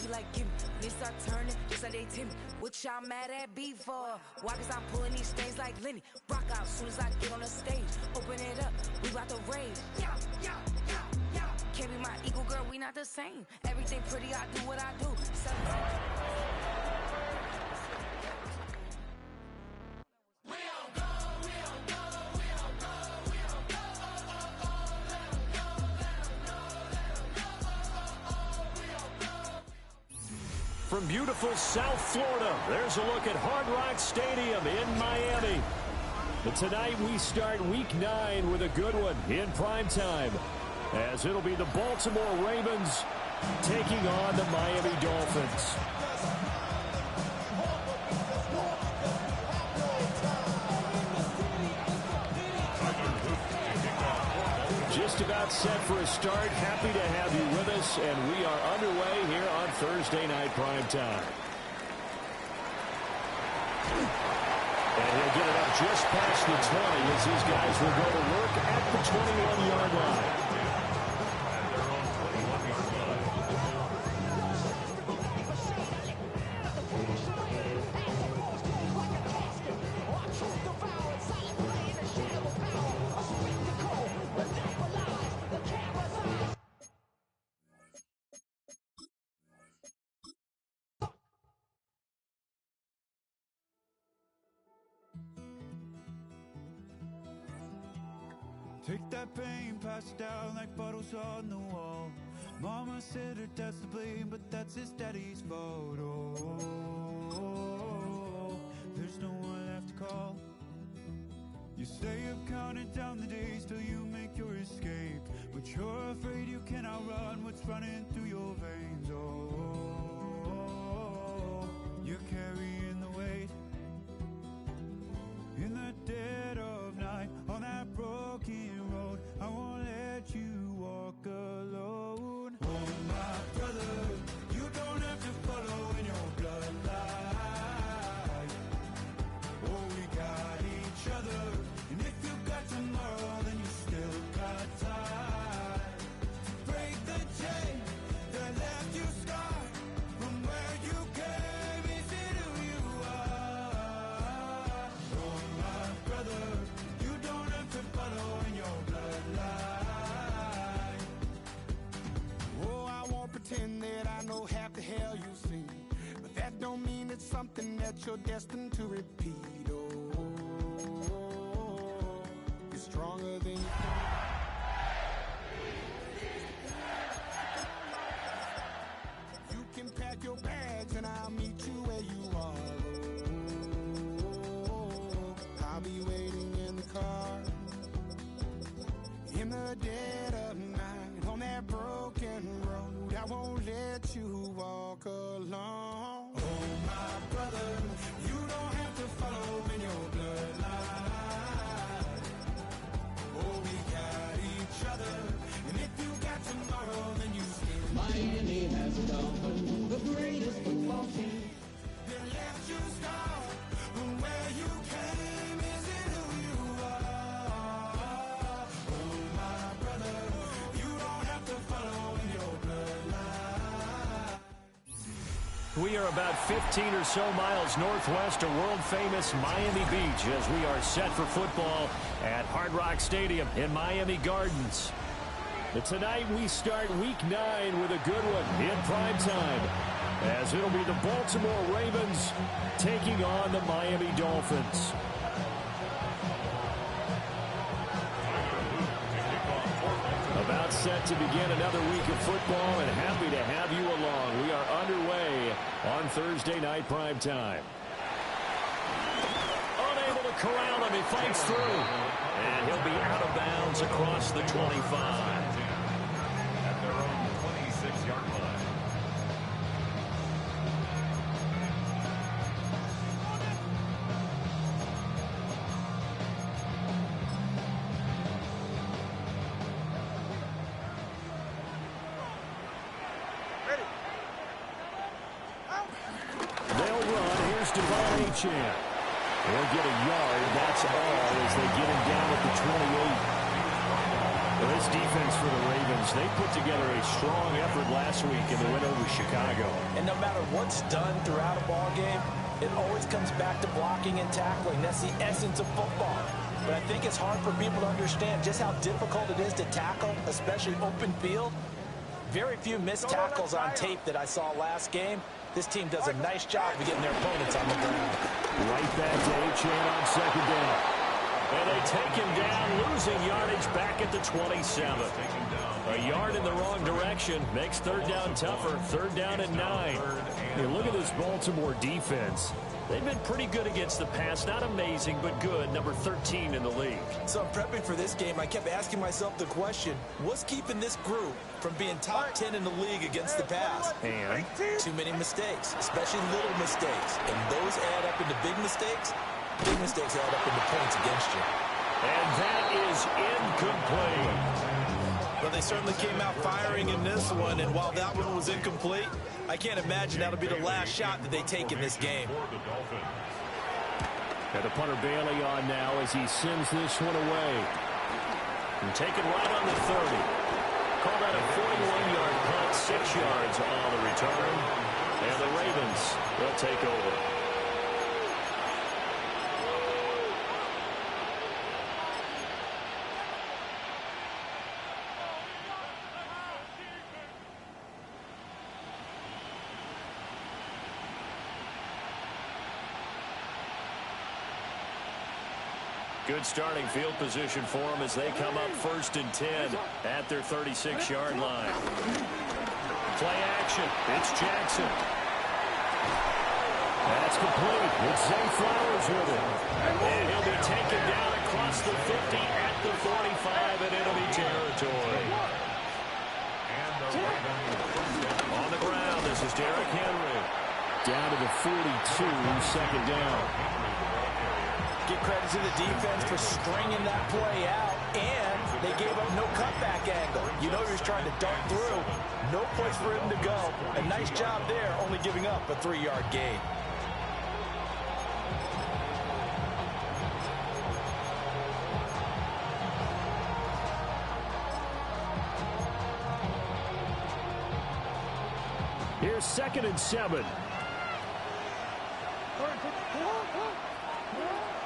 like, give me. They start turning, just like they timid. What y'all mad at B for? Why? Cause I'm pulling these things like Lenny. Rock out soon as I get on the stage. Open it up, we bout to rage. Can't be my equal, girl, we not the same. Everything pretty, I do what I do. From beautiful South Florida, there's a look at Hard Rock Stadium in Miami. But tonight we start Week 9 with a good one in primetime, as it'll be the Baltimore Ravens taking on the Miami Dolphins. Just about set for a start. Happy to have you with us, and we are underway here on Thursday Night Primetime. And he'll get it up just past the 20 as these guys will go to work at the 21-yard line. Take that pain, pass it down like bottles on the wall. Mama said her dad's to blame, but that's his daddy's fault. Oh, there's no one left to call. You stay up counting down the days till you make your escape, but you're afraid you can't outrun what's running through your veins. Oh, you're carrying the weight in the dead of night on that broken road. I won't let you walk alone. Oh, my brother, you don't have to follow in your bloodline. Oh, we got each other, and if you got tomorrow, then you still got time to break the chain that left you scarred from where you came. Is it who you are? Oh, my brother, you don't have to follow in your bloodline. Oh, I won't pretend that I know half the hell you've seen, but that don't mean it's something that you're destined to repeat. Oh, you're stronger than you think. You can pack your bags and I'll meet you where you are. Oh, I'll be waiting in the car in the dead of night on that broken road. I won't let you walk alone. Oh, my brother, you don't have to follow in your bloodline. Oh, we got each other, and if you got tomorrow, then you still. Miami has a dolphin, the greatest football team. They left you scarred from where you came. Is it who you are? Oh, my brother, you don't have to follow in your bloodline. We are about 15 or so miles northwest of world-famous Miami Beach as we are set for football at Hard Rock Stadium in Miami Gardens. But tonight we start Week 9 with a good one in primetime, as it'll be the Baltimore Ravens taking on the Miami Dolphins. About set to begin another week of football, and happy to have you along. We are underway on Thursday Night Primetime. Unable to corral him, he fights through. And he'll be out of bounds across the 25. At their own 26-yard line. They'll run. Here's Devon Achane. They'll get a yard. That's all as they get him down at the 28. Well, this defense for the Ravens, they put together a strong effort last week in the win over Chicago. And no matter what's done throughout a ball game, it always comes back to blocking and tackling. That's the essence of football. But I think it's hard for people to understand just how difficult it is to tackle, especially open field. Very few missed tackles on tape that I saw last game. This team does a nice job of getting their opponents on the ground. Right back to Achane on second down. And they take him down, losing yardage back at the 27. A yard in the wrong direction makes third down tougher. Third down and 9. Hey, look at this Baltimore defense. They've been pretty good against the pass. Not amazing, but good. Number 13 in the league. So I'm prepping for this game. I kept asking myself the question, what's keeping this group from being top 10 in the league against the pass? And too many mistakes, especially little mistakes. And those add up into big mistakes. Big mistakes add up into points against you. And that is incomplete. Well, they certainly came out firing in this one, and while that one was incomplete, I can't imagine that'll be the last shot that they take in this game. Got the punter Bailey on now as he sends this one away. And taken right on the 30. Call that a 41-yard punt, 6 yards on the return. And the Ravens will take over. Good starting field position for them as they come up 1st and 10 at their 36-yard line. Play action. It's Jackson. That's complete. It's Zay Flowers with it. And he'll be taken down across the 50 at the 45, and it'll be territory. On the ground, this is Derrick Henry. Down to the 42, second down. Give credit to the defense for stringing that play out, and they gave up no cutback angle. You know he was trying to dart through. No place for him to go. A nice job there, only giving up a 3-yard gain. Here's 2nd and 7.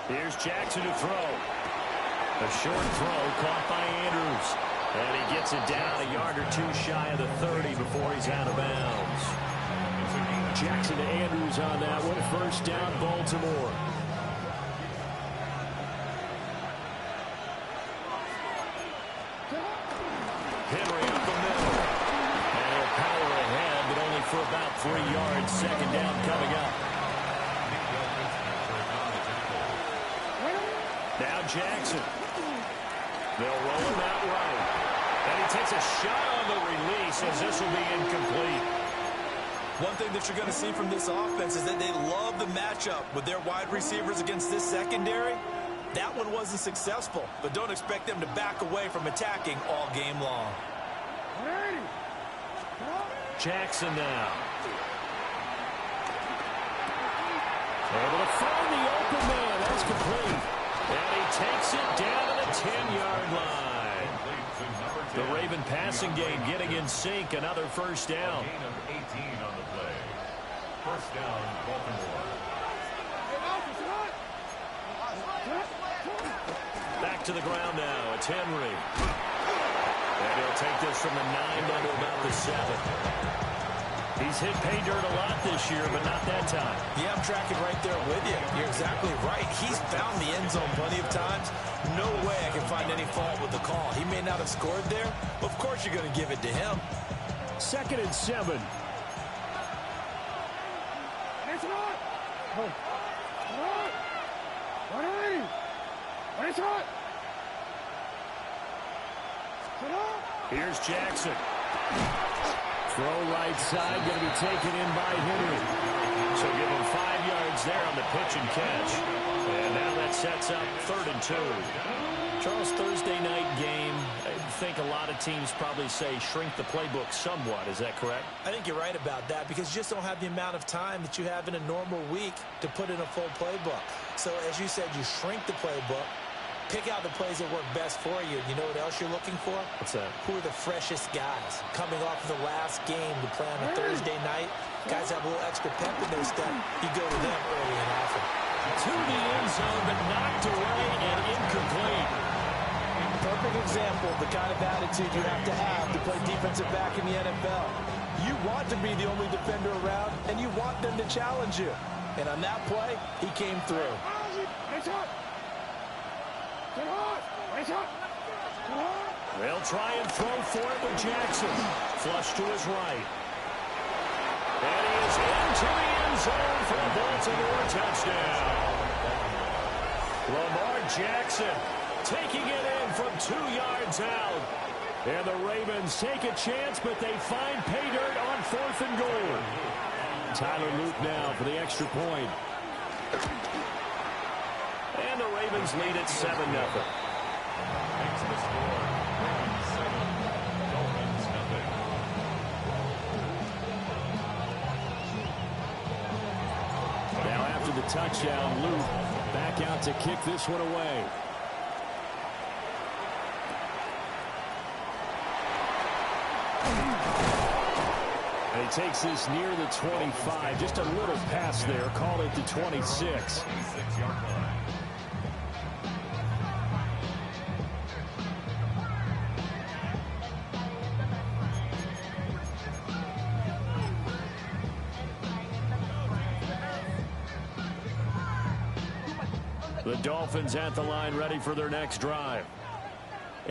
Here's Jackson to throw. A short throw caught by Andrews. And he gets it down a yard or 2 shy of the 30 before he's out of bounds. Jackson to Andrews on that one. 1st down, Baltimore. Henry up the middle. And he'll power ahead, but only for about 3 yards. 2nd down coming up. Now Jackson. They'll roll him out right. And he takes a shot on the release as this will be incomplete. One thing that you're going to see from this offense is that they love the matchup with their wide receivers against this secondary. That one wasn't successful, but don't expect them to back away from attacking all game long. Jackson now. Able to find the open man. That's complete. And he takes it down to the 10-yard line. The Raven passing game getting in sync. Another 1st down. Gain of 18 on the play. 1st down, Baltimore. Back to the ground now. It's Henry. And he'll take this from the 9 down to about the 7. He's hit pay dirt a lot this year, but not that time. Yeah, I'm tracking right there with you. You're exactly right. He's found the end zone plenty of times. No way I can find any fault with the call. He may not have scored there, but of course you're going to give it to him. 2nd and 7. Here's Jackson. Throw right side, going to be taken in by Henry. So give him 5 yards there on the pitch and catch. And now that sets up 3rd and 2. Charles, Thursday night game, I think a lot of teams probably say shrink the playbook somewhat. Is that correct? I think you're right about that because you just don't have the amount of time that you have in a normal week to put in a full playbook. So as you said, you shrink the playbook. Pick out the plays that work best for you. You know what else you're looking for? What's that? Who are the freshest guys? Coming off of the last game to play on a Thursday night, guys have a little extra pep in their step. You go to them early and often. To the end zone, but knocked away and incomplete. Perfect example of the kind of attitude you have to play defensive back in the NFL. You want to be the only defender around, and you want them to challenge you. And on that play, he came through. They'll try and throw for it with Jackson. Flush to his right. And he is into the end zone for a Baltimore touchdown. Lamar Jackson taking it in from 2 yards out. And the Ravens take a chance, but they find pay dirt on 4th and goal. Tyler Luke now for the extra point. And the Ravens lead at 7-0. Makes the score 7, Dolphins nothing. Now after the touchdown, Luke back out to kick this one away. And he takes this near the 25. Just a little pass there. Call it the 26. 26-yard line. The Dolphins at the line ready for their next drive.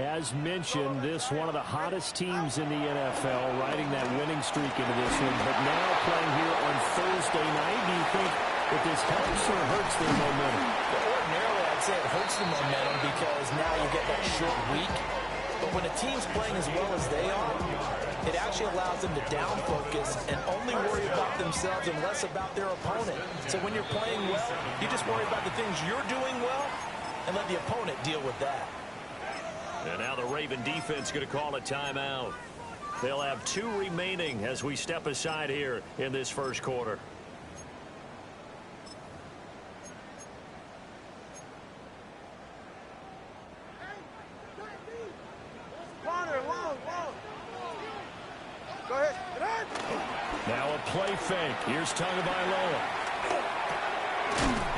As mentioned, this one of the hottest teams in the NFL, riding that winning streak into this one, but now playing here on Thursday night. Do you think that this helps or hurts their momentum? Well, ordinarily, I'd say it hurts the momentum because now you get that short week. But when a team's playing as well as they are, it actually allows them to down focus and only worry about themselves and less about their opponent. So when you're playing well, you just worry about the things you're doing well and let the opponent deal with that. And now the Raven defense going to call a timeout. They'll have 2 remaining as we step aside here in this first quarter. Go ahead. Now a play fake. Here's Tagovailoa.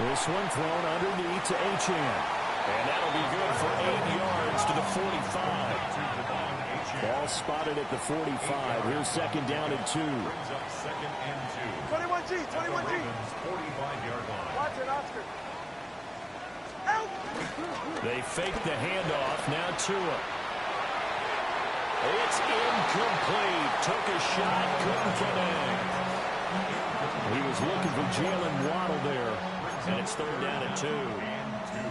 This one thrown underneath to Achane. And that'll be good for 8 yards to the 45. Ball spotted at the 45. Here's second down and 2. Brings up 2nd and 2. 21G. Ravens 45-yard line. Watch it, Oscar. They fake the handoff. Now Tua. It's incomplete. Took a shot. Couldn't connect. He was looking for Jalen Waddle there. And it's 3rd down and 2.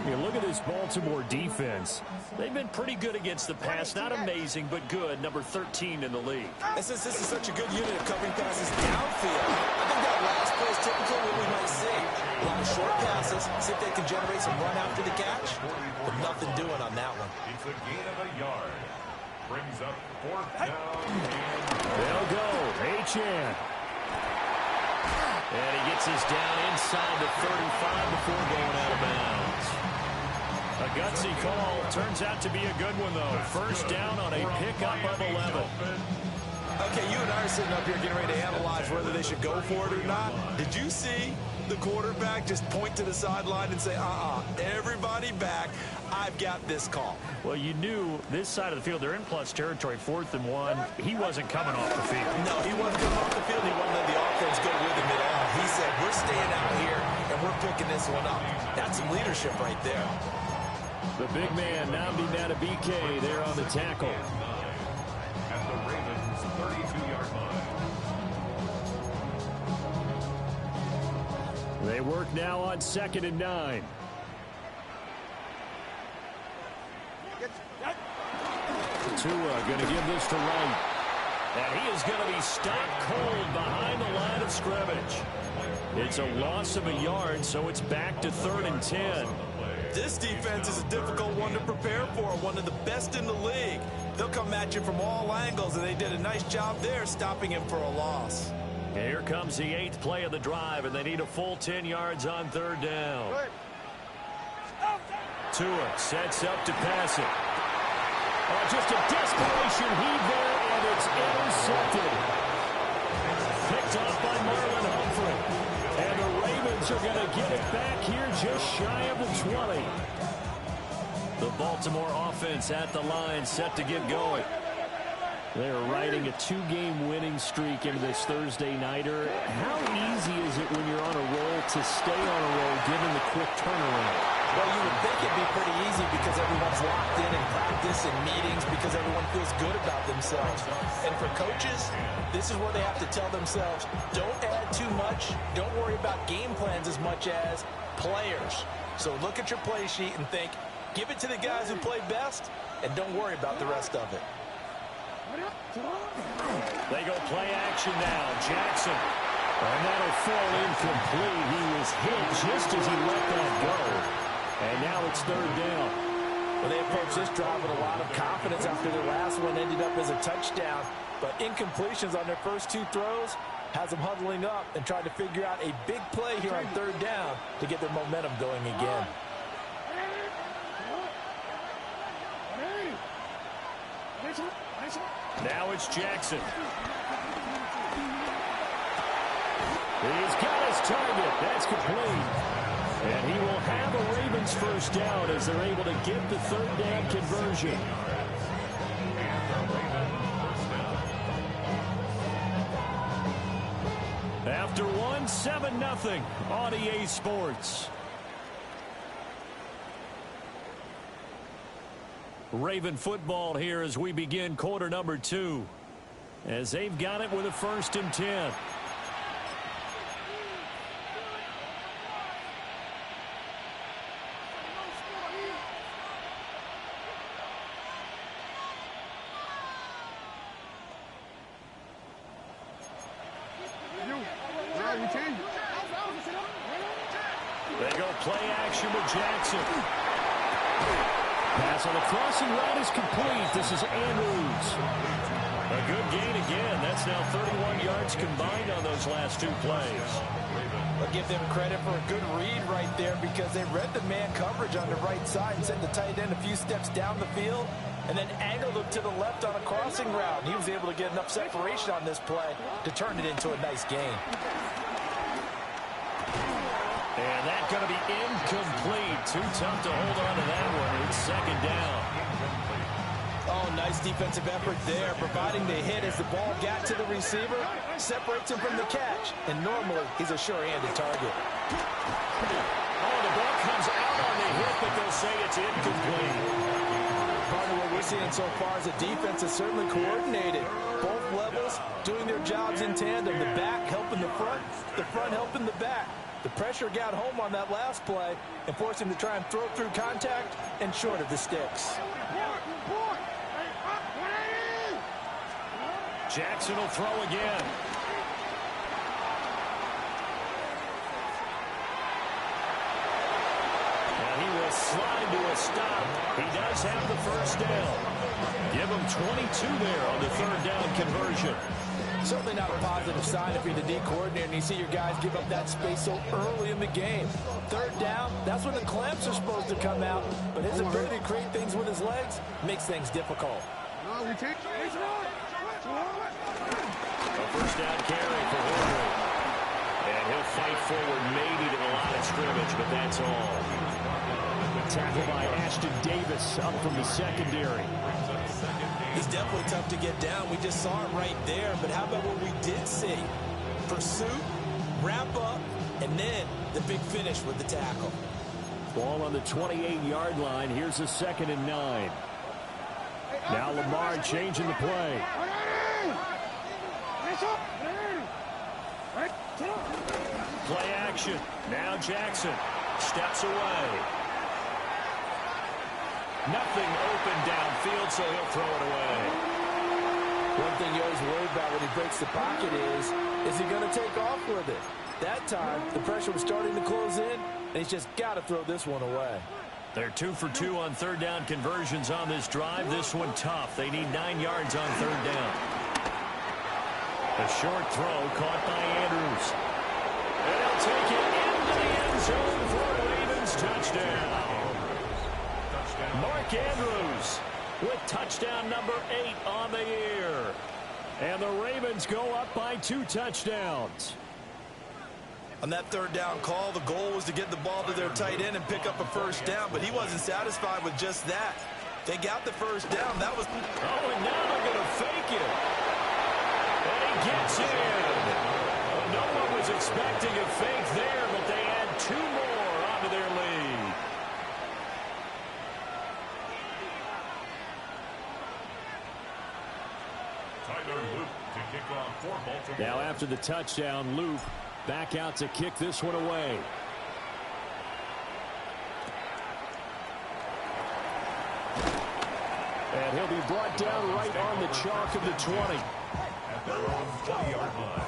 You look at this Baltimore defense. They've been pretty good against the pass. Not amazing, but good. Number 13 in the league. And since this is such a good unit of covering passes downfield, I think that last play is typical of what we might see. A lot of short passes, see if they can generate some run after the catch, but nothing doing on that one. It's a gain of a yard. Brings up 4th down and They'll go. Achane. And he gets this down inside the 35 before going out of bounds. A gutsy call. Turns out to be a good one, though. First down on a pickup of 11. Okay, you and I are sitting up here getting ready to analyze whether they should go for it or not. Did you see the quarterback just point to the sideline and say, everybody back, I've got this call? Well, you knew this side of the field, they're in plus territory, 4th and 1. He wasn't coming off the field. No, he wasn't coming off the field. He wasn't letting the offense go with him at all. He said, we're staying out here, and we're picking this one up. That's some leadership right there. The big man, Nnamdi Madubuike, there on the tackle. at the Ravens 32-yard line. They work now on 2nd and 9. Tua going to give this to Wright. And he is going to be stopped cold behind the line of scrimmage. It's a loss of a yard, so it's back to 3rd and 10. This defense is a difficult one to prepare for, one of the best in the league. They'll come at you from all angles, and they did a nice job there stopping him for a loss. Here comes the 8th play of the drive, and they need a full 10 yards on 3rd down. to him. Sets up to pass it. Oh, just a desperation heave there, and it's intercepted. Picked off by Marlon Humphrey. And the Ravens are going to get it back here just shy of the 20. The Baltimore offense at the line, set to get going. They're riding a 2-game winning streak into this Thursday nighter. How easy is it when you're on a roll to stay on a roll given the quick turnaround? Well, you would think it'd be pretty easy because everyone's locked in practice and meetings because everyone feels good about themselves. And for coaches, this is where they have to tell themselves, don't add too much, don't worry about game plans as much as players. So look at your play sheet and think, give it to the guys who play best, and don't worry about the rest of it. They go play action now. Jackson. And that'll fall incomplete. He was hit just as he let that go. And now it's third down. Well, they approached this drive with a lot of confidence after their last one ended up as a touchdown. But incompletions on their first 2 throws has them huddling up and trying to figure out a big play here on third down to get their momentum going again. Now it's Jackson. He's got his target. That's complete. And he will have a Ravens first down as they're able to get the third down conversion. After 1, 7-0 on EA Sports. Raven football here as we begin quarter number 2. As they've got it with a 1st and 10. They go play action with Jackson. Pass on the crossing route is complete. This is Andrews. A good gain again. That's now 31 yards combined on those last 2 plays. I'll give them credit for a good read right there because they read the man coverage on the right side and sent the tight end a few steps down the field and then angled him to the left on a crossing route. And he was able to get enough separation on this play to turn it into a nice gain. And that's going to be incomplete. Too tough to hold on to that one. It's 2nd down. Oh, nice defensive effort there, providing the hit as the ball got to the receiver, separates him from the catch, and normally he's a sure-handed target. Oh, the ball comes out on the hit, but they'll say it's incomplete. Part of what we're seeing so far is the defense is certainly coordinated. Both levels doing their jobs in tandem. The back helping the front helping the back. The pressure got home on that last play and forced him to try and throw through contact and short of the sticks. Jackson will throw again. And he will slide to a stop. He does have the first down. Give him 22 there on the 3rd down conversion. Certainly not a positive sign if you're the D coordinator and you see your guys give up that space so early in the game. 3rd down, that's when the clamps are supposed to come out, but his ability to create things with his legs makes things difficult. A first down carry for Henry. And he'll fight forward maybe to the line of scrimmage, but that's all. Tackled by Ashton Davis up from the secondary. He's definitely tough to get down. We just saw it right there. But how about what we did see? Pursuit, wrap up, and then the big finish with the tackle. Ball on the 28-yard line. Here's a 2nd and 9. Now Lamar changing the play. Play action. Now Jackson steps away. Nothing open downfield, so he'll throw it away. One thing you always worry about when he breaks the pocket is he going to take off with it? That time, the pressure was starting to close in, and he's just got to throw this one away. They're 2 for 2 on 3rd down conversions on this drive. This one tough. They need 9 yards on 3rd down. A short throw caught by Andrews. And he'll take it into the end zone for a Ravens touchdown. Mark Andrews with touchdown number 8 on the year. And the Ravens go up by 2 touchdowns. On that third down call, the goal was to get the ball to their tight end and pick up a first down, but he wasn't satisfied with just that. They got the first down. That was... Oh, and now they're going to fake it. And he gets in. Well, no one was expecting a fake there, but they add 2 more onto their lead. Tyler Luke to kick off for Baltimore. Now after the touchdown, Luke back out to kick this one away. And he'll be brought down right on the chalk of the 20. At their own 20-yard line.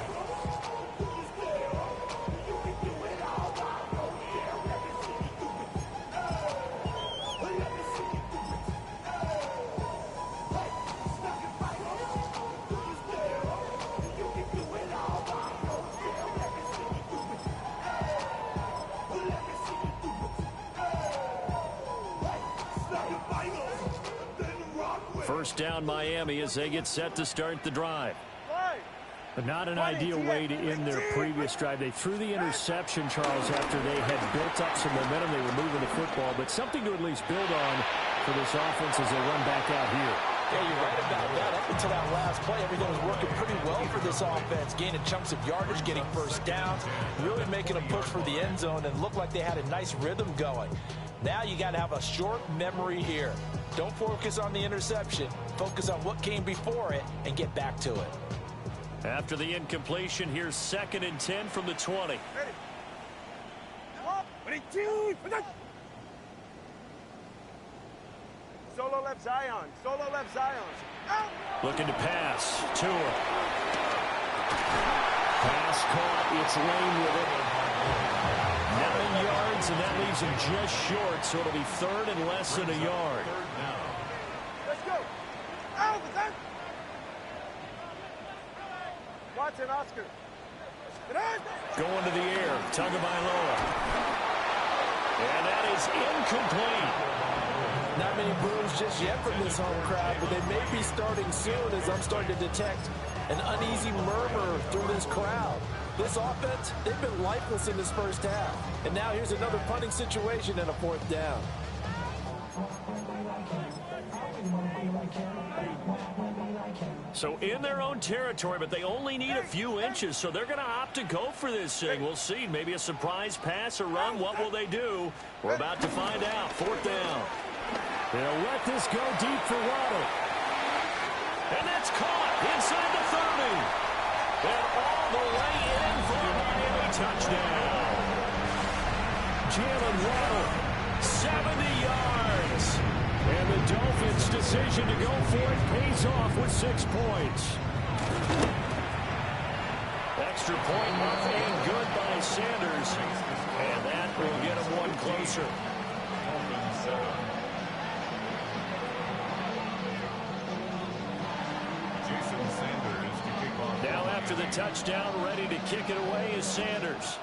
First down Miami as they get set to start the drive. But not an ideal way to end their previous drive. They threw the interception, Charles, after they had built up some momentum. They were moving the football, but something to at least build on for this offense as they run back out here. Yeah, you're right about that. Up until that last play, everything was working pretty well for this offense, gaining chunks of yardage, getting first downs, really making a push for the end zone, and looked like they had a nice rhythm going. Now you got to have a short memory here. Don't focus on the interception. Focus on what came before it and get back to it. After the incompletion, here's 2nd and 10 from the 20. Solo left Zion. Solo left Zion. Out. Looking to pass. Tua. Pass caught. It's Lane with it. 9 yards, and that leaves him just short, so it'll be 3rd and less than a yard. Let's go. Out. Watson, Oscar. Going to the air. Tagovailoa. And that is incomplete. Not many boos just yet from this home crowd, but they may be starting soon as I'm starting to detect an uneasy murmur through this crowd. This offense, they've been lifeless in this first half. And now here's another punting situation and a 4th down. So in their own territory, but they only need a few inches, so they're going to opt to go for this thing. We'll see. Maybe a surprise pass or run. What will they do? We're about to find out. 4th down. They'll let this go deep for Waddle. And that's caught inside the 30. And all the way in for a Miami touchdown. Jalen Waddle, 70 yards. And the Dolphins' decision to go for it pays off with 6 points. Extra point mark made good by Sanders. And that will get him one closer. Now after the touchdown, ready to kick it away is Sanders.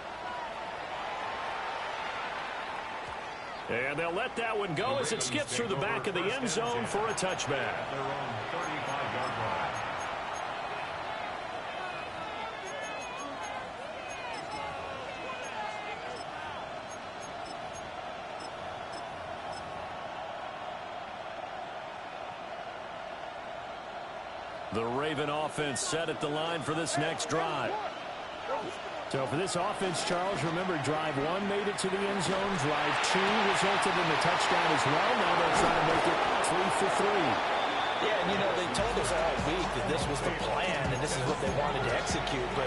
And they'll let that one go as it skips through the back of the end zone for a touchback. Their own 35-yard line. The Raven offense set at the line for this next drive. So for this offense, Charles, remember, drive 1 made it to the end zone. Drive 2 resulted in a touchdown as well. Now they're trying to make it 3 for 3. Yeah, and you know, they told us all week that this was the plan and this is what they wanted to execute, but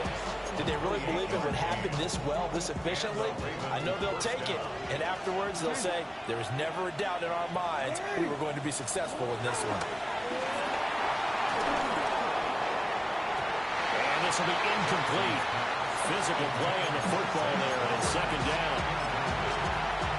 did they really believe it would happen this well, this efficiently? I know they'll take it, and afterwards they'll say, there was never a doubt in our minds we were going to be successful in this one. And this will be incomplete. Physical play on the football there, and it's 2nd down.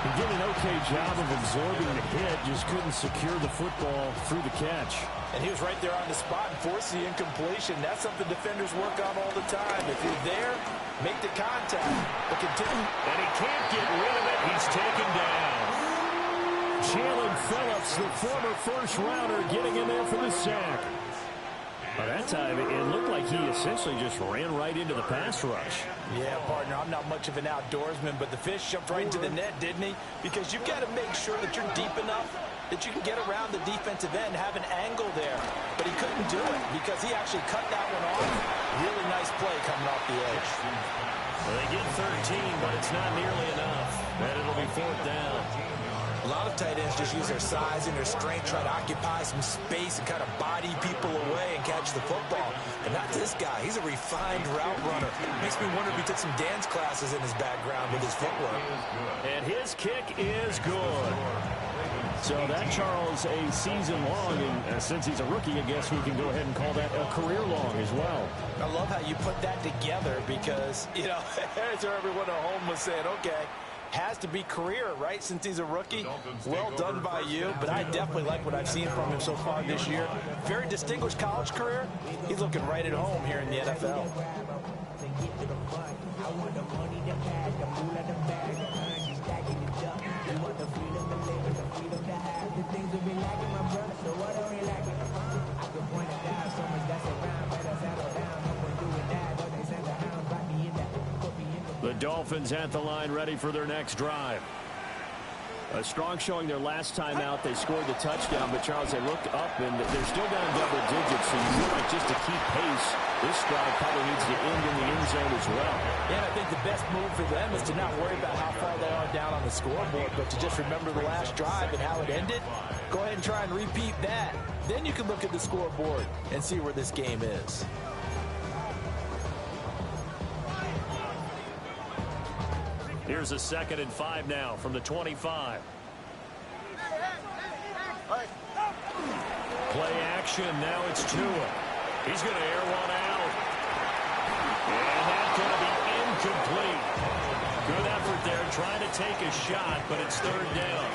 He did an okay job of absorbing the hit, just couldn't secure the football through the catch. And he was right there on the spot and forced the incompletion. That's something defenders work on all the time. If you're there, make the contact, but continue. And he can't get rid of it. He's taken down. Jalen Phillips, the former first-rounder, getting in there for the sack. By that time, it looked like he essentially just ran right into the pass rush. Yeah, partner, I'm not much of an outdoorsman, but the fish jumped right into the net, didn't he? Because you've got to make sure that you're deep enough that you can get around the defensive end, have an angle there. But he couldn't do it because he actually cut that one off. Really nice play coming off the edge. Well, they get 13, but it's not nearly enough. And it'll be 4th down. A lot of tight ends just use their size and their strength, try to occupy some space and kind of body people away and catch the football. And not this guy. He's a refined route runner. Makes me wonder if he took some dance classes in his background with his footwork. And his kick is good. So that, Charles, a season long, and since he's a rookie, I guess we can go ahead and call that a career long as well. I love how you put that together because, you know, that's where everyone at home was saying, okay, has to be career, right, since he's a rookie. Well done by you, but I definitely like what I've seen from him so far this year. Very distinguished college career. He's looking right at home here in the NFL. The Dolphins at the line, ready for their next drive. A strong showing their last time out. They scored the touchdown, but Charles, they looked up, and they're still down double digits, so you feel like just to keep pace, this drive probably needs to end in the end zone as well. Yeah, and I think the best move for them is to not worry about how far they are down on the scoreboard, but to just remember the last drive and how it ended. Go ahead and try and repeat that. Then you can look at the scoreboard and see where this game is. Here's a 2nd and 5 now from the 25. Play action. Now it's Tua. He's going to air one out. And that's going to be incomplete. Good effort there trying to take a shot, but it's 3rd down.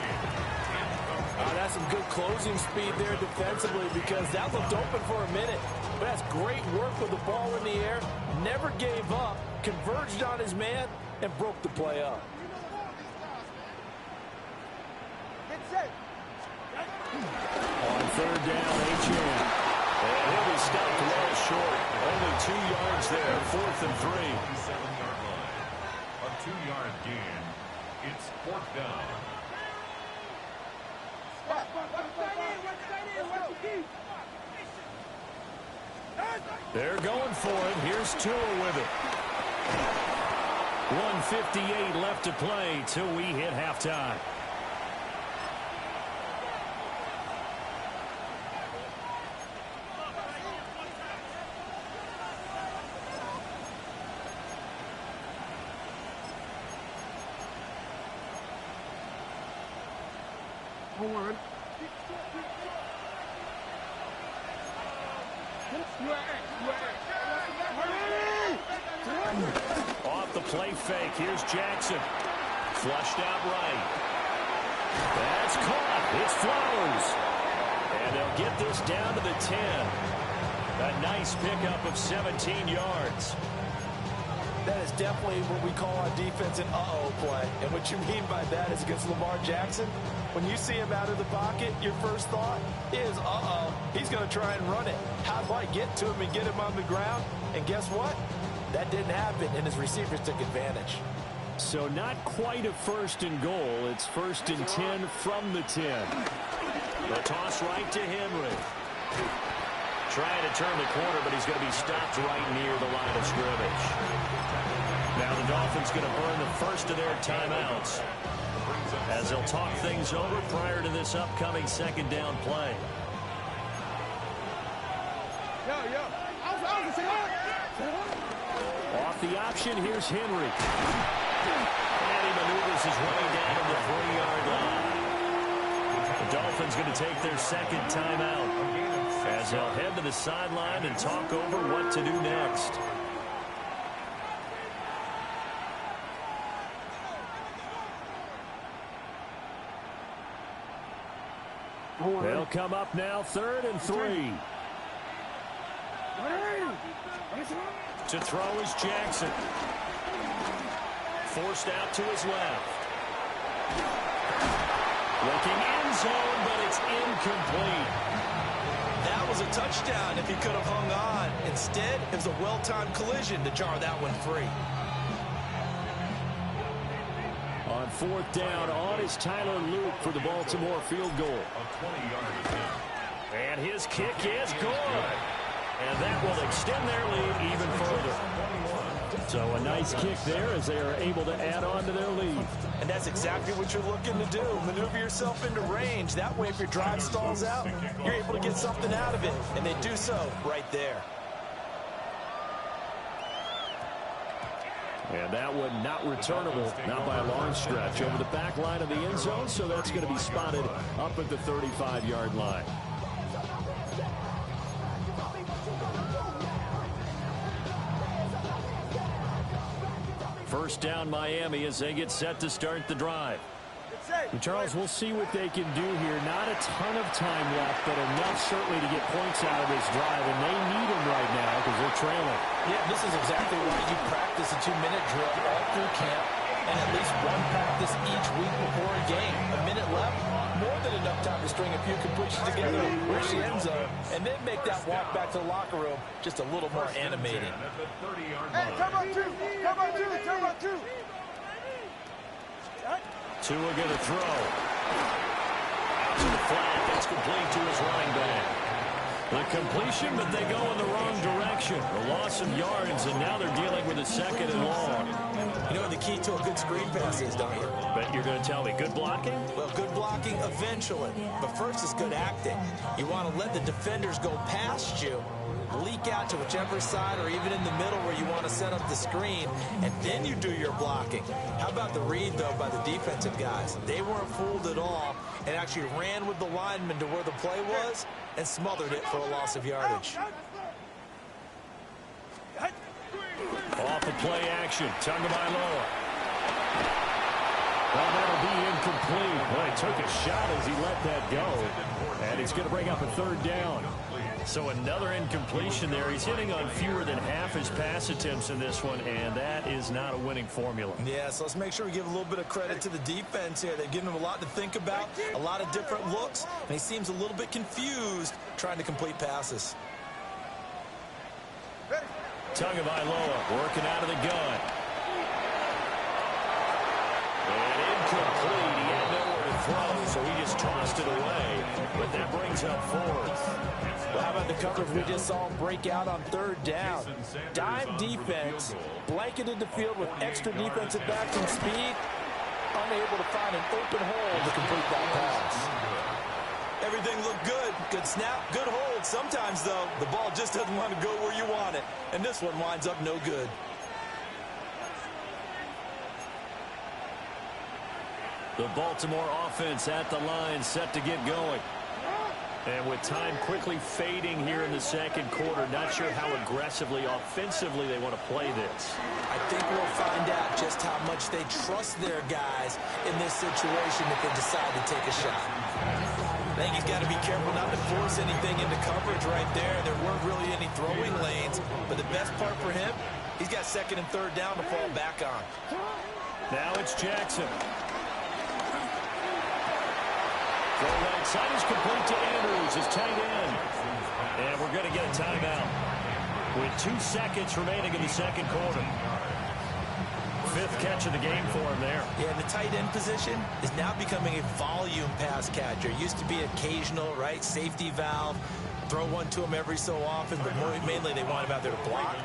That's some good closing speed there defensively because that looked open for a minute. But that's great work with the ball in the air. Never gave up. Converged on his man and broke the play up. On 3rd down, H.M. And he'll be stopped well short. Only 2 yards there, 4th and 3. 7-yard line. A 2-yard gain. It's 4th down. They're going for it. Here's Tua with it. 1:58 left to play till we hit halftime. Off the play fake. Here's Jackson. Flushed out right. That's caught. It's Flowers. And they'll get this down to the 10. A nice pickup of 17 yards. That is definitely what we call our defense an uh-oh play. And what you mean by that is against Lamar Jackson, when you see him out of the pocket, your first thought is, uh-oh, he's going to try and run it. How do I get to him and get him on the ground? And guess what? That didn't happen, and his receivers took advantage. So not quite a 1st and goal. It's 1st and 10 from the 10. The toss right to Henry. Trying to turn the corner, but he's going to be stopped right near the line of scrimmage. Now the Dolphins going to burn the first of their timeouts as they'll talk things over prior to this upcoming 2nd down play. Off the option, here's Henry. And he maneuvers his way down to the 3-yard line. The Dolphins going to take their 2nd timeout as they'll head to the sideline and talk over what to do next. They'll come up now, 3rd and 3. To throw is Jackson. Forced out to his left. Looking end zone, but it's incomplete. That was a touchdown if he could have hung on. Instead, it was a well-timed collision to jar that one free. On fourth down, on is Tyler Luke for the Baltimore field goal. A 20-yard attempt. And his kick is good. And that will extend their lead even further. So a nice kick there as they are able to add on to their lead. And that's exactly what you're looking to do. Maneuver yourself into range. That way, if your drive stalls out, you're able to get something out of it. And they do so right there. And that one not returnable, not by a long stretch, over the back line of the end zone, so that's going to be spotted up at the 35-yard line. First down Miami as they get set to start the drive. And Charles, we'll see what they can do here. Not a ton of time left, but enough certainly to get points out of this drive, and they need them right now because they're trailing. Yeah, this is exactly why you practice a 2-minute drill all through camp and at least one practice each week before a game. A minute left, more than enough time to string a few completions together, reach the end zone, and then make that walk back to the locker room just a little more animating. Hey, come on, two. Come on, two. Come on, two. Tua going to throw. Out to the flat. That's complete to his running back. The completion, but they go in the wrong direction. A loss of yards, and now they're dealing with a second and long. You know what the key to a good screen pass is, don't you? But you're going to tell me, good blocking? Well, good blocking eventually. But first is good acting. You want to let the defenders go past you, leak out to whichever side or even in the middle where you want to set up the screen, and then you do your blocking. How about the read, though, by the defensive guys? They weren't fooled at all and actually ran with the lineman to where the play was and smothered it for a loss of yardage. Off the play action, Tagovailoa. Well, that'll be incomplete. Well, he took a shot as he let that go, and he's going to bring up a third down. So another incompletion there. He's hitting on fewer than half his pass attempts in this one, and that is not a winning formula. Yeah, so let's make sure we give a little bit of credit to the defense here. They've given him a lot to think about, a lot of different looks, and he seems a little bit confused trying to complete passes. Tagovailoa working out of the gun. And incomplete. He had nowhere to throw, so he just tossed it away. But that brings up fourth. Well, how about the coverage we just saw him break out on third down? Dime defense, blanketed the field with extra defensive backs and speed, unable to find an open hole to complete that pass. Everything looked good. Good snap, good hold. Sometimes, though, the ball just doesn't want to go where you want it. And this one winds up no good. The Baltimore offense at the line, set to get going. And with time quickly fading here in the second quarter, not sure how aggressively, offensively they want to play this. I think we'll find out just how much they trust their guys in this situation if they decide to take a shot. I think he's got to be careful not to force anything into coverage right there. There weren't really any throwing lanes, but the best part for him, he's got second and third down to fall back on. Now it's Jackson. Throw right side is complete to Andrews, his tight end. And we're going to get a timeout with 2 seconds remaining in the second quarter. Fifth catch of the game for him there. Yeah, the tight end position is now becoming a volume pass catcher. Used to be occasional, right? Safety valve. Throw one to him every so often, but mainly they want him out there to block.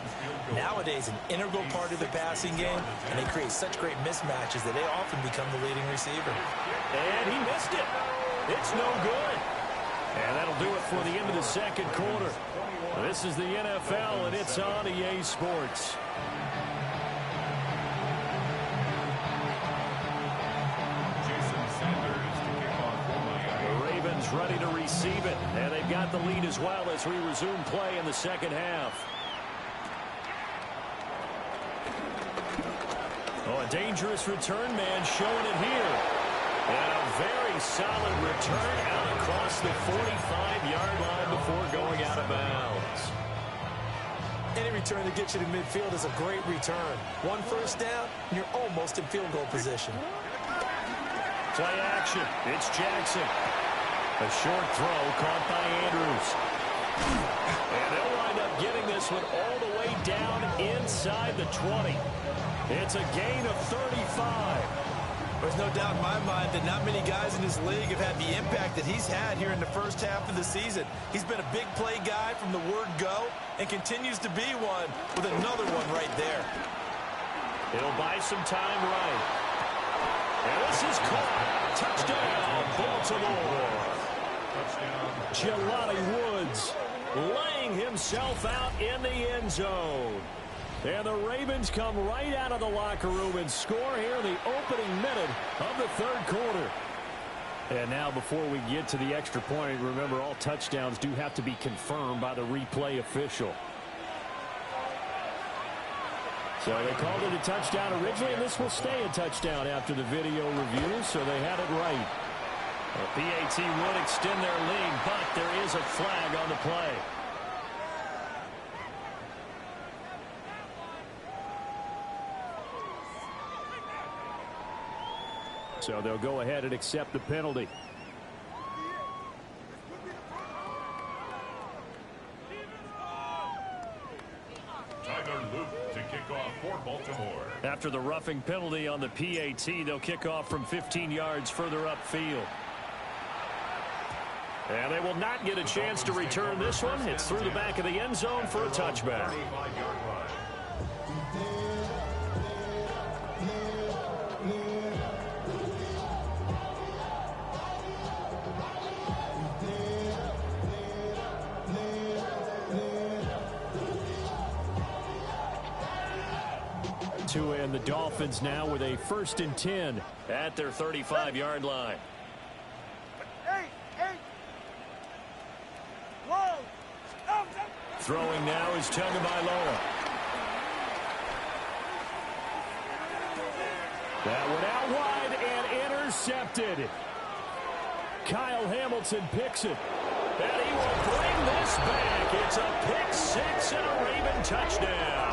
Nowadays, an integral part of the passing game, and they create such great mismatches that they often become the leading receiver. And he missed it. It's no good. And that'll do it for the end of the second quarter. This is the NFL, and it's on EA Sports. The Ravens ready to receive it, and they've got the lead as well as we resume play in the second half. Oh, a dangerous return man showing it here. And a very solid return out across the 45-yard line before going out of bounds. Any return that gets you to midfield is a great return. One first down, and you're almost in field goal position. Play action. It's Jackson. A short throw caught by Andrews. And they'll wind up getting this one all the way down inside the 20. It's a gain of 35. There's no doubt in my mind that not many guys in this league have had the impact that he's had here in the first half of the season. He's been a big play guy from the word go and continues to be one with another one right there. It'll buy some time right. And this is caught. Touchdown, Baltimore. Jelani Woods laying himself out in the end zone. And the Ravens come right out of the locker room and score here in the opening minute of the third quarter. And now before we get to the extra point, remember all touchdowns do have to be confirmed by the replay official. So they called it a touchdown originally, and this will stay a touchdown after the video review, so they had it right. Well, BAT would extend their lead, but there is a flag on the play. So they'll go ahead and accept the penalty. Tyler Luke to kick off for Baltimore. After the roughing penalty on the PAT, they'll kick off from 15 yards further upfield. And they will not get a chance to return this one. It's through the back of the end zone for a touchback. 35-yard line. 2 and the Dolphins now with a 1st and 10 at their 35-yard line. Throwing now is Tagovailoa. That one out wide and intercepted. Kyle Hamilton picks it. And he will bring this back. It's a pick six and a Raven touchdown.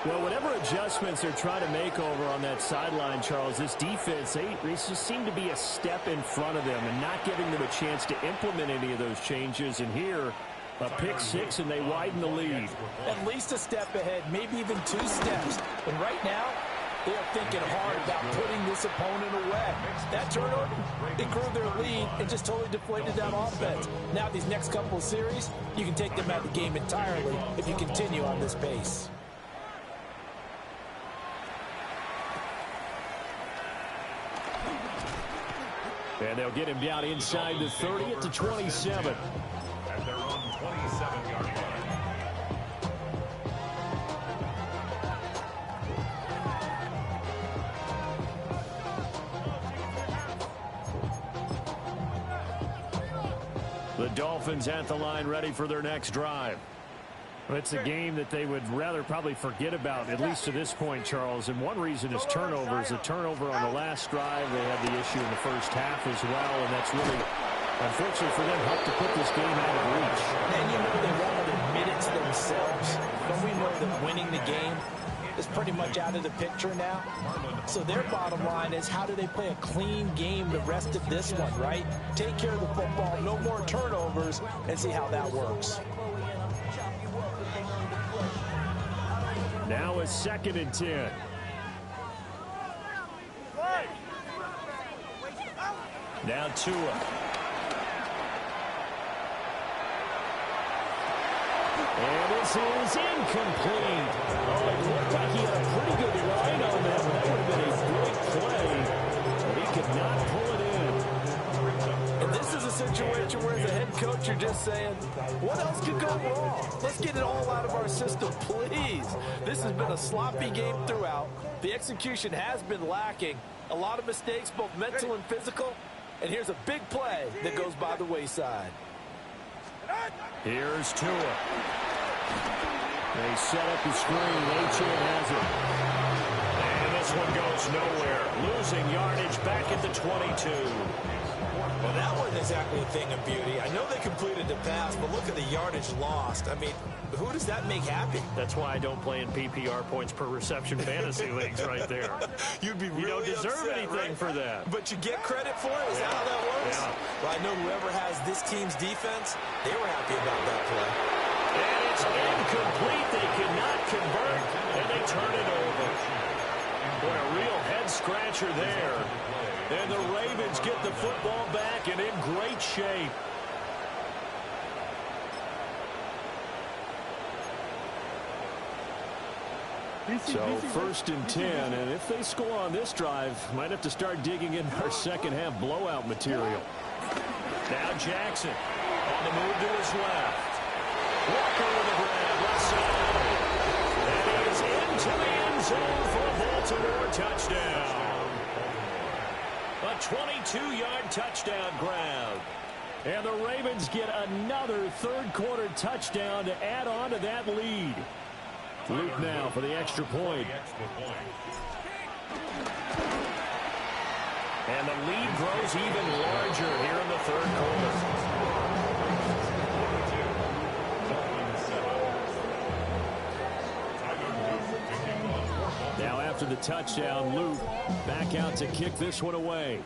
Well, whatever adjustments they're trying to make over on that sideline, Charles, this defense, they just seem to be a step in front of them and not giving them a chance to implement any of those changes. And here, a pick six, and they widen the lead. At least a step ahead, maybe even 2 steps. And right now, they are thinking hard about putting this opponent away. That turnover, it grew their lead and just totally deflated that offense. Now these next couple of series, you can take them out of the game entirely if you continue on this pace. And they'll get him down inside the 30 at the 27. At their own 27-yard line. The Dolphins at the line ready for their next drive. It's a game that they would rather probably forget about, at least to this point, Charles. And one reason is turnovers. A turnover on the last drive. They had the issue in the first half as well, and that's really, unfortunately for them, helped to put this game out of reach. And you know they won't admit it to themselves, but we know that winning the game is pretty much out of the picture now. So their bottom line is, how do they play a clean game the rest of this one, right? Take care of the football, no more turnovers, and see how that works. Now a 2nd and 10. Now Tua. And this is incomplete. Oh, it looked like he had a pretty good line on that. That would have been a big play. But he could not pull it in. And this is a situation where as a head coach, you're just saying, what else could go wrong? Let's get it all out of our system, please. This has been a sloppy game throughout. The execution has been lacking. A lot of mistakes, both mental and physical. And here's a big play that goes by the wayside. Here's Tua. They set up the screen. Achan has it. And this one goes nowhere. Losing yardage back at the 22. Well, that wasn't exactly a thing of beauty. I know they completed the pass, but look at the yardage lost. I mean, who does that make happy? That's why I don't play in PPR points per reception fantasy leagues right there. You'd be really You don't deserve upset, anything right? for that. But you get credit for it? Is that how that works? Yeah. Well, I know whoever has this team's defense, they were happy about that play. And it's incomplete. They could not convert, and they turn it over. Boy, a real head-scratcher there. And the Ravens get the football back and in great shape. So 1st and 10, and if they score on this drive, might have to start digging in our second-half blowout material. Now Jackson on the move to his left. Walker with a grab, left side. And he is into the end zone for a Baltimore touchdown. A 22-yard touchdown grab. And the Ravens get another third-quarter touchdown to add on to that lead. Luke now for the extra point. And the lead grows even larger here in the third quarter. Now after the touchdown, Luke back out to kick this one away.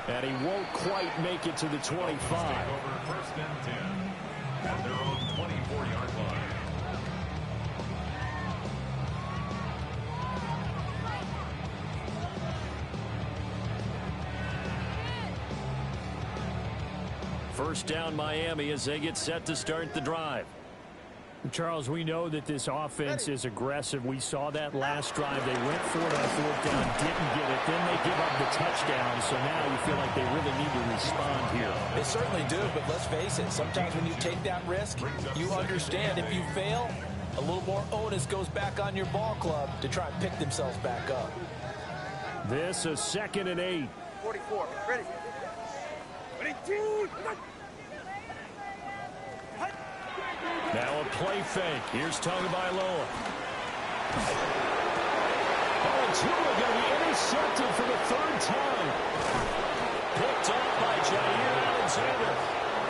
And he won't quite make it to the 25. Over 1st and 10 at their own 24-yard line. First down Miami as they get set to start the drive. Charles, we know that this offense is aggressive. We saw that last drive. They went for it on 4th down, didn't get it. Then they give up the touchdown. So now you feel like they really need to respond here. They certainly do, but let's face it. Sometimes when you take that risk, you understand if you fail, a little more onus goes back on your ball club to try and pick themselves back up. This is 2nd and 8. 44. Ready. Ready, two. Now a play fake. Here's Tagovailoa. Oh, and Tua going to be intercepted for the 3rd time. Picked off by Jair Alexander.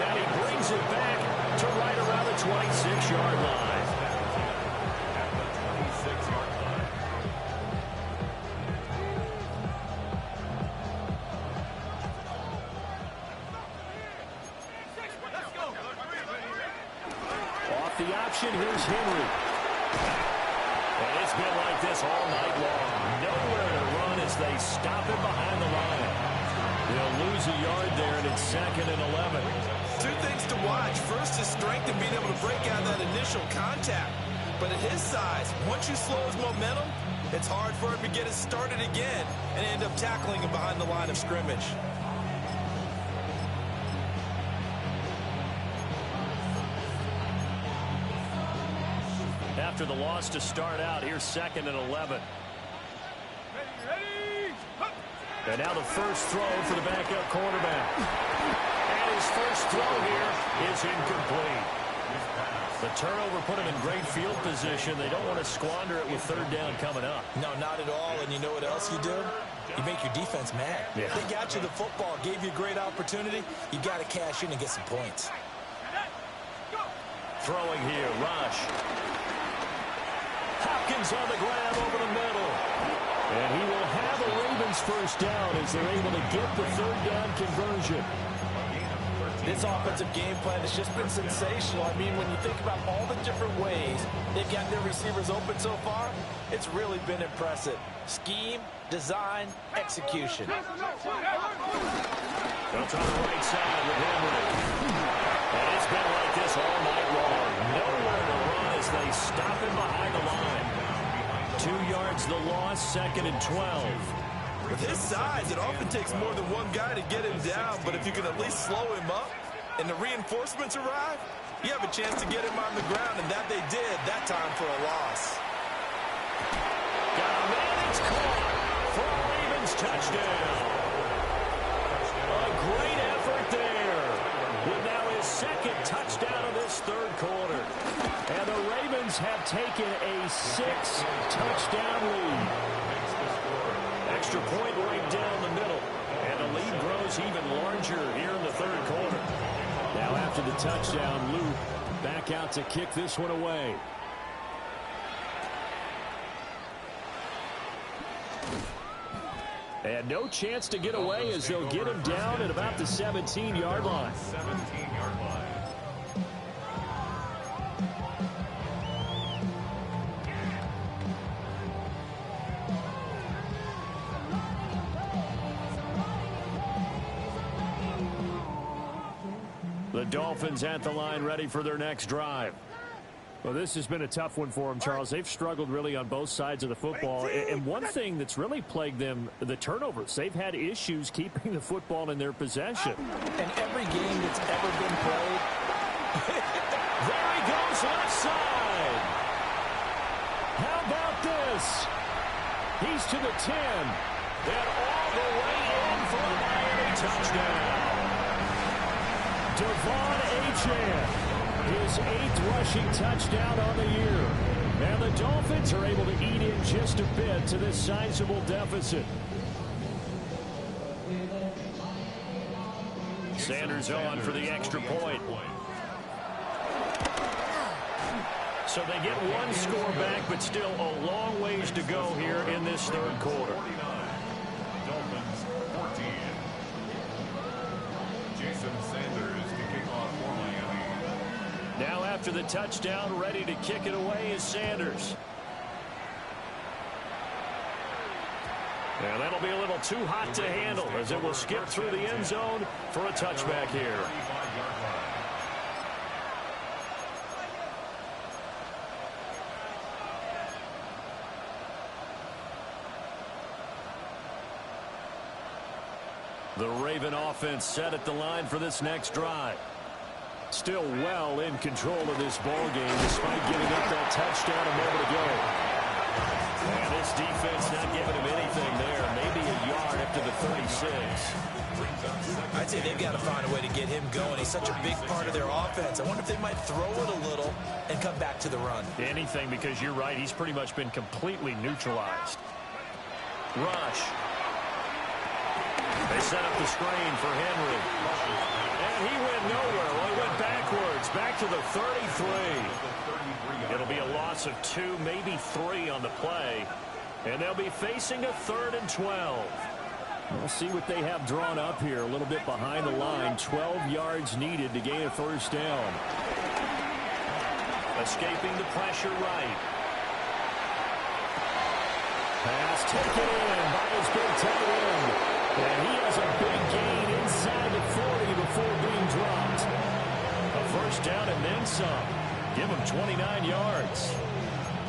And he brings it back to right around the 26-yard line. At the 26-yard line. Off the option, here's Henry. And it's been like this all night long. Nowhere to run as they stop him behind the line. They'll lose a yard there, and it's 2nd and 11. Two things to watch. First is strength and being able to break out that initial contact. But at his size, once you slow his momentum, it's hard for him to get it started again and end up tackling him behind the line of scrimmage. After the loss to start out, here's 2nd and 11. And now the first throw for the backup quarterback. And his first throw here is incomplete. The turnover put him in great field position. They don't want to squander it with 3rd down coming up. No, not at all. And you know what else you do? You make your defense mad. Yeah. They got you the football, gave you a great opportunity. You got to cash in and get some points. Throwing here, Rush. Hopkins on the grab over the middle. And he will have a Ravens first down as they're able to get the 3rd down conversion. This offensive game plan has just been sensational. I mean, when you think about all the different ways they've got their receivers open so far, it's really been impressive. Scheme, design, execution. Built on the right side with Henry. And it's been like this all night long. Nowhere to run as they stop him behind the line. 2 yards the loss, 2nd and 12. With his size, it often takes more than one guy to get him down, but if you can at least slow him up and the reinforcements arrive, you have a chance to get him on the ground, and that they did that time for a loss. Got a man, it's caught for a Ravens touchdown. A great effort there. With now his 2nd touchdown of this 3rd quarter. And the Ravens Dolphins have taken a 6-touchdown lead. Extra point right down the middle. And the lead grows even larger here in the third quarter. Now after the touchdown, Lou back out to kick this one away. And no chance to get away as they'll get him down at about the 17-yard line. 17-yard line. The Dolphins at the line ready for their next drive. Well, this has been a tough one for them, Charles. They've struggled really on both sides of the football. And one thing that's really plagued them, the turnovers. They've had issues keeping the football in their possession. And every game that's ever been played. There he goes, left side. How about this? He's to the 10. And all the way in for a Miami touchdown. Devon Achane. His 8th rushing touchdown on the year. And the Dolphins are able to eat in just a bit to this sizable deficit. Sanders on for the extra point. So they get one score back, but still a long ways to go here in this third quarter. Dolphins 14. Jason Sanders to kick off for Miami. Now after the touchdown, ready to kick it away is Sanders. And that'll be a little too hot to handle as it will skip through the end zone for a touchback here. The Raven offense set at the line for this next drive. Still well in control of this ball game despite giving up that touchdown a moment ago. And this defense not giving him anything there. Maybe a yard up to the 36. I'd say they've got to find a way to get him going. He's such a big part of their offense. I wonder if they might throw it a little and come back to the run. Anything, because you're right. He's pretty much been completely neutralized. Rush. They set up the screen for Henry. And he went nowhere. Well, he went backwards, back to the 33. It'll be a loss of 2, maybe 3 on the play. And they'll be facing a 3rd and 12. We'll see what they have drawn up here. A little bit behind the line. 12 yards needed to gain a first down. Escaping the pressure right. Pass taken in by his big tight end. And he has a big gain inside the 40 before being dropped. A first down and then some. Give him 29 yards.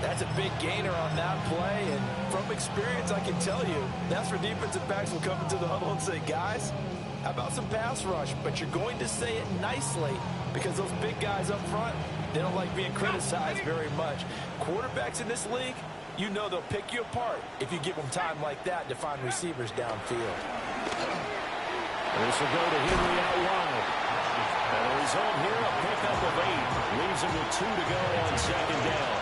That's a big gainer on that play, and from experience, I can tell you, that's where defensive backs will come into the huddle and say, guys, how about some pass rush? But you're going to say it nicely because those big guys up front, they don't like being criticized very much. Quarterbacks in this league, you know they'll pick you apart if you give them time like that to find receivers downfield. This will go to Henry out wide. And the result here, a pickup of 8. Leaves him with 2 to go on second down.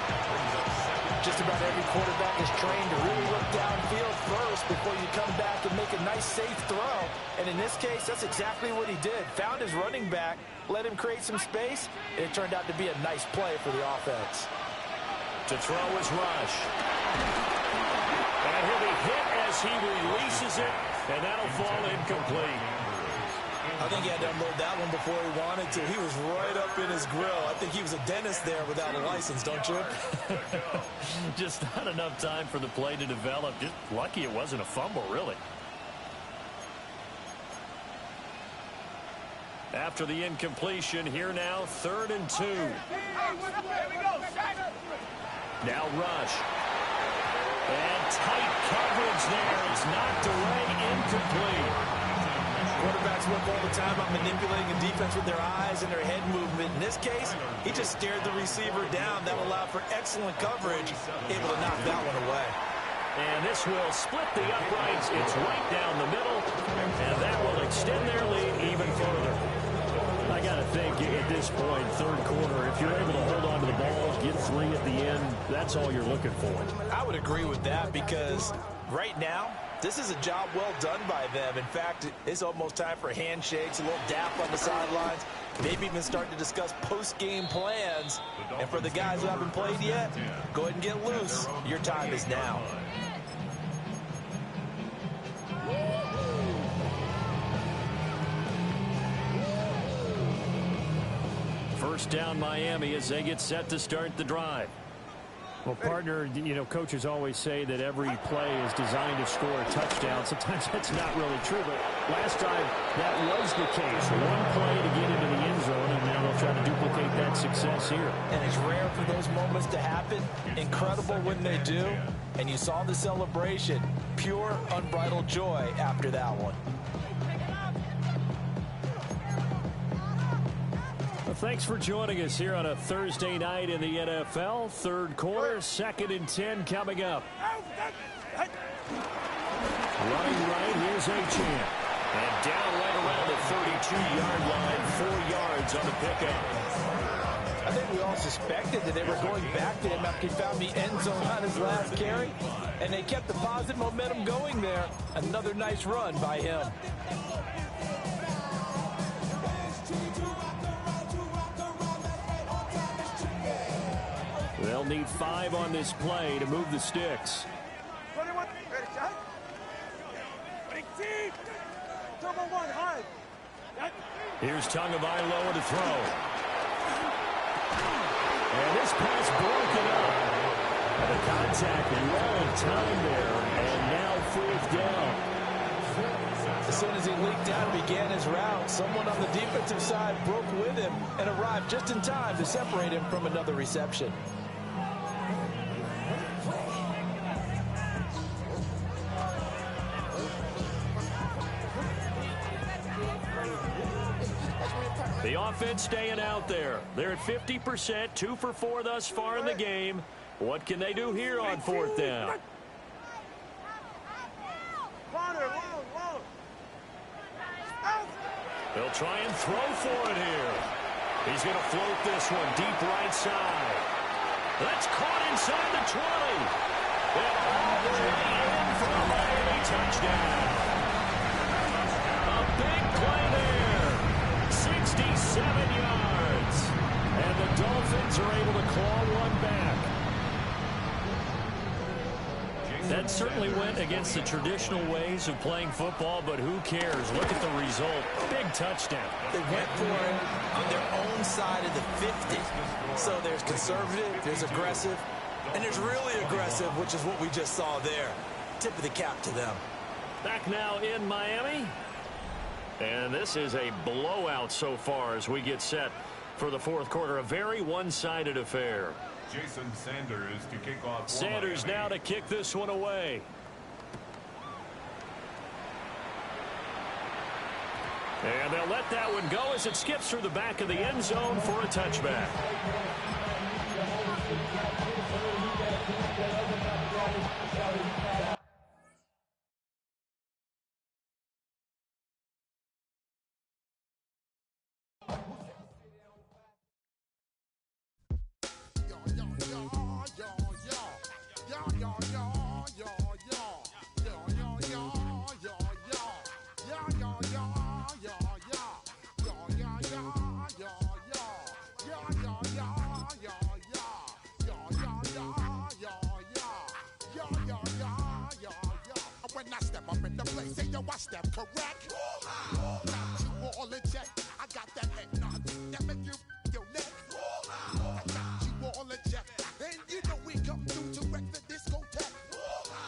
Just about every quarterback is trained to really look downfield first before you come back and make a nice, safe throw. And in this case, that's exactly what he did. Found his running back, let him create some space, and it turned out to be a nice play for the offense. To throw is Rush. And he'll be hit as he releases it, and that'll fall incomplete. I think he had to unload that one before he wanted to. He was right up in his grill. I think he was a dentist there without a license, don't you? Just not enough time for the play to develop. Just lucky it wasn't a fumble, really. After the incompletion, here now, 3rd and 2. Now Rush. And tight coverage there. It's knocked away, incomplete. Quarterbacks work all the time on manipulating a defense with their eyes and their head movement. In this case, he just stared the receiver down. That allowed for excellent coverage, able to knock that one away. And this will split the uprights. It's right down the middle, and that will extend their lead even further. I got to think at this point, third quarter, if you're able to hold on to the ball, get 3 at the end, that's all you're looking for. I would agree with that because right now, this is a job well done by them. In fact, it's almost time for handshakes, a little dap on the sidelines, maybe even start to discuss post-game plans. And for the guys who haven't played yet, go ahead and get loose. Your time is now. First down Miami as they get set to start the drive. Well, partner, you know, coaches always say that every play is designed to score a touchdown. Sometimes that's not really true, but last time that was the case. One play to get into the end zone, and now they'll try to duplicate that success here. And it's rare for those moments to happen. Incredible when they do. And you saw the celebration. Pure, unbridled joy after that one. Thanks for joining us here on a Thursday night in the NFL. Third quarter, 2nd and 10 coming up. Running right, here's Achane. And down right around the 32-yard line, 4 yards on the pickup. I think we all suspected that they were going back to him after he found the end zone on his last carry. And they kept the positive momentum going there. Another nice run by him. They'll need 5 on this play to move the sticks. 21, ready, shot. Here's Tagovailoa to throw. And this pass broken up. And the contact long time there. And now 4th down. As soon as he leaked out and began his route, someone on the defensive side broke with him and arrived just in time to separate him from another reception. The offense staying out there. They're at 50%, 2 for 4 thus far in the game. What can they do here on 4th down? They'll try and throw for it here. He's going to float this one deep right side. That's caught inside the 20. And all the way in for a Miami touchdown. A big play there. 67 yards. And the Dolphins are able to claw one back. That certainly went against the traditional ways of playing football, but who cares? Look at the result. Big touchdown. They went for it on their own side of the 50. So there's conservative, there's aggressive, and there's really aggressive, which is what we just saw there. Tip of the cap to them. Back now in Miami. And this is a blowout so far as we get set for the 4th quarter. A very one-sided affair. Jason Sanders to kick off. Sanders now to kick this one away. And they'll let that one go as it skips through the back of the end zone for a touchback. I step correct. Got you all in check. I got that head nod that make you your neck. I got you all in check. And you know we come through to wreck the discotheque.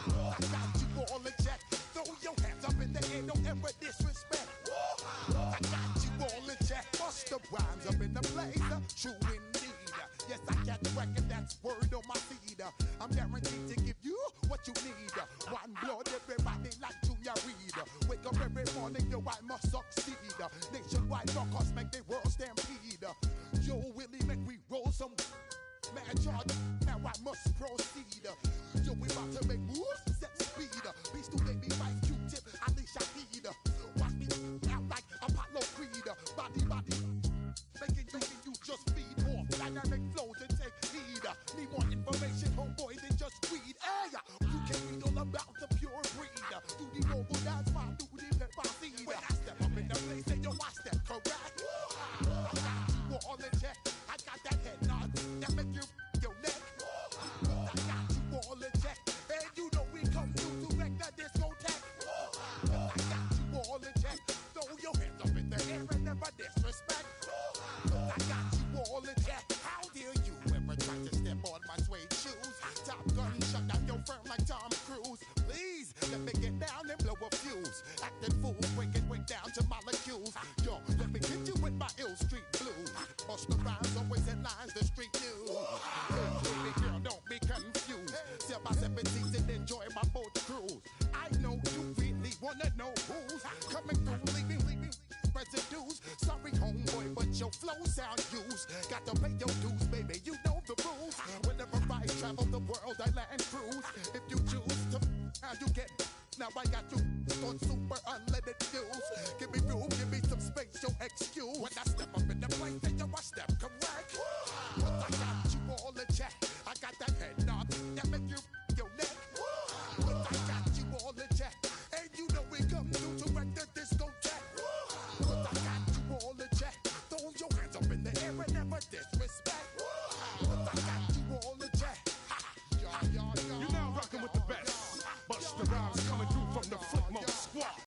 I got you all in check. Throw your hands up in the air, don't ever disrespect. I got you all in check. Bust the rhymes up in the place. True indeed. Yes, I got the record that's word on my feed. I'm guaranteed to give you what you need. One blood, everybody like Junior Reed. Wake up every morning, yo, I must succeed. Nationwide knockouts make the world stampede. Yo, Willie, make we roll some mad charge. Now I must proceed. Yo, we about to make moves, set speed. Beast to baby, fight Q-tip, I leash I need. Watch me out like Apollo Creed. Body, the vocal, that's my duty. When I step up in the place, then yo, I step correct. I got you all in check. I got that head nod that make you your neck. I got you all in check, and you know we come through to wreck the discotheque. I got you all in check. Throw your hands up in the air and never disrespect. I got you all in check. How dare you ever try to step on my suede shoes? Top gun shut down your firm like Tom Cruise. Please let me get down and blow a fuse. Acting fool, break it way down to molecules. Yo, let me get you with my ill street blues. Bust the rhymes, always headlines, the street news. Hey, baby girl, don't be confused. Sell my 17s and enjoy my boat cruise. I know you really wanna know who's coming through, leaving residues. Sorry, homeboy, but your flow sound used. Got to pay your dues, baby, you know the rules. Whenever I travel the world, I land cruise. If you choose to, how you get. Now I got you on super unleaded fuels. Give me room, give me some space, your excuse. When I step up in the place, then yo, I step correct. But I got you all in check. I got that head nod that make you your neck. But I got you all in check. And you know we come through to wreck the discotheque. But I got you all in check. Throw your hands up in the air and never disrespect. But I got you all in check. You're now rocking with the best. Busta Rhymes coming through from the footmost squad.